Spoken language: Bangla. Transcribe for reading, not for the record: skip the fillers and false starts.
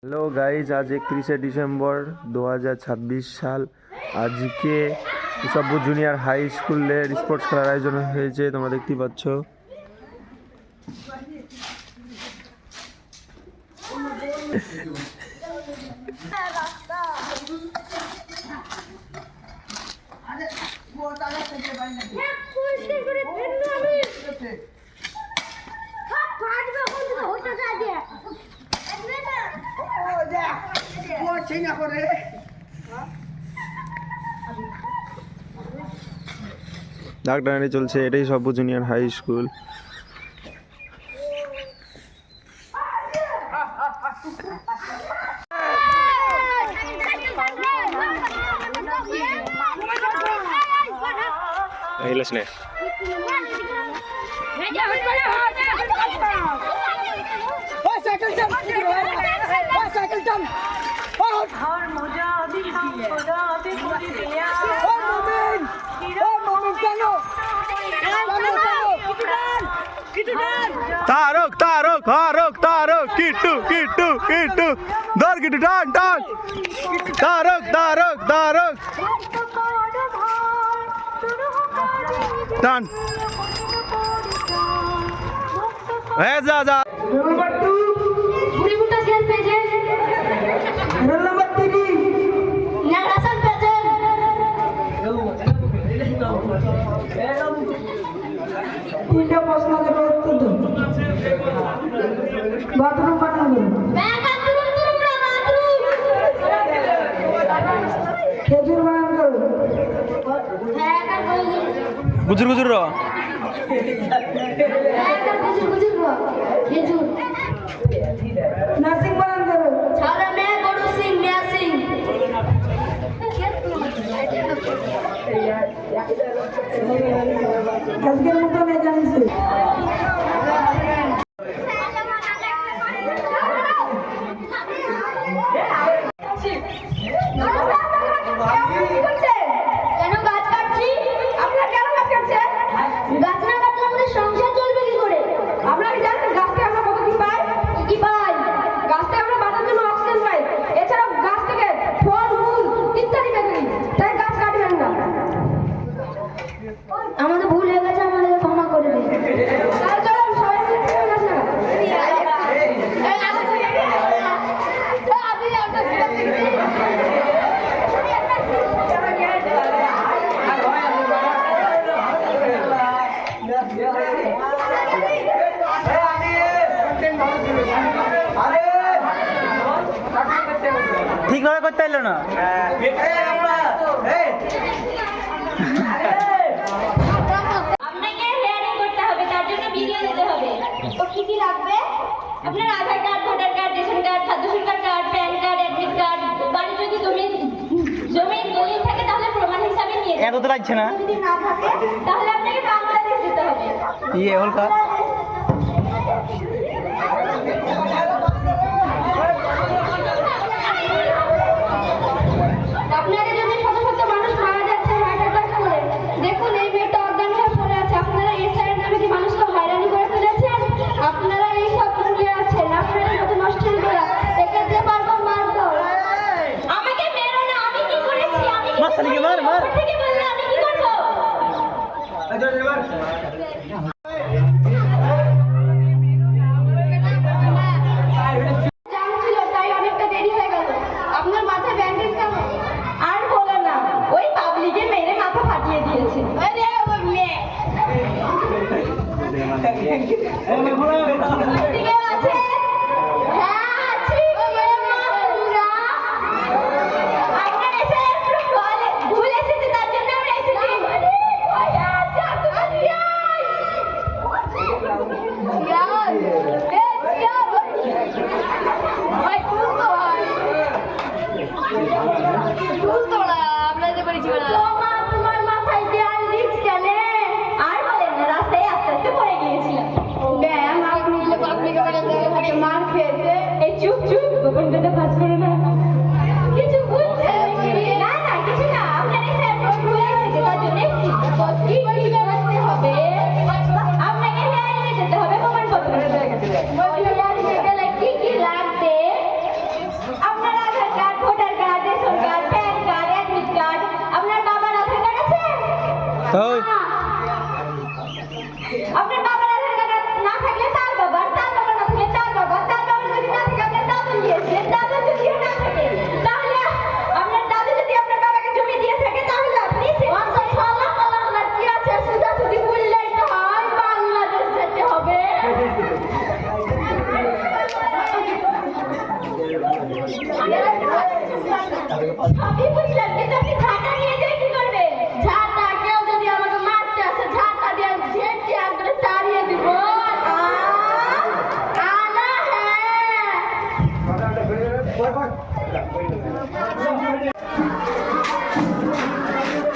হ্যালো গাইজ, আজ 31শে ডিসেম্বর 2026 সাল। আজকে সব্য জুনিয়র হাই স্কুলের স্পোর্টস খেলার আয়োজন হয়েছে, তোমরা দেখতেই পাচ্ছ। ডাক্তারি চলছে, এটাই Sabya junior high school. Tarak Tarak হারক তারক কিট্টু কিট্টু কিট্টু ধর কিট্টু টান টান তারক তারক তারক টান যা যা। তিনটা প্রশ্ন দেবো, উত্তর দেবো। বাথরুম বানাবো, খেজুর বানাবো, গুজর গুজর র নাসিং বানাবো, আজকের মতো নিয়ে জানিস। আমাদের ভুল হয়ে গেছে, আমাদের ক্ষমা করে দিন। ঠিকভাবে করতে এলো না। আপনাকে হেয়ারিং করতে হবে, তার জন্য ভিডিও দিতে হবে। তো কি কি লাগবে? আপনার Aadhaar card, voter card, ration card, খাদ্য সুরক্ষা card, PAN card, admit card, বাড়ি যদি জমির দলিল থাকে তাহলে প্রমাণ হিসাবে নিয়ে এত তো লাগছে না। যদি না থাকে তাহলে আপনাকে বাংলাদেশ যেতে হবে। ইয়ে হলকা আপনারা যদি শত শত মানুষ মারা যাচ্ছে হার্ট অ্যাটাক করে, দেখুন এই মেয়েটা অজ্ঞান হয়ে পড়ে আছে। আপনারা এই সাইড নামে যে মানুষকে হয়রানি করে তুলেছেন, আপনারা এই সব নিয়ে আছেন। আপনারা যত নষ্ট করা একে যে পারবো মারতো। আমাকে মেরো না, আমি কি করেছি? আমি কি মার মার থেকে বললে আমি কি করবো? আইডেন্টিটি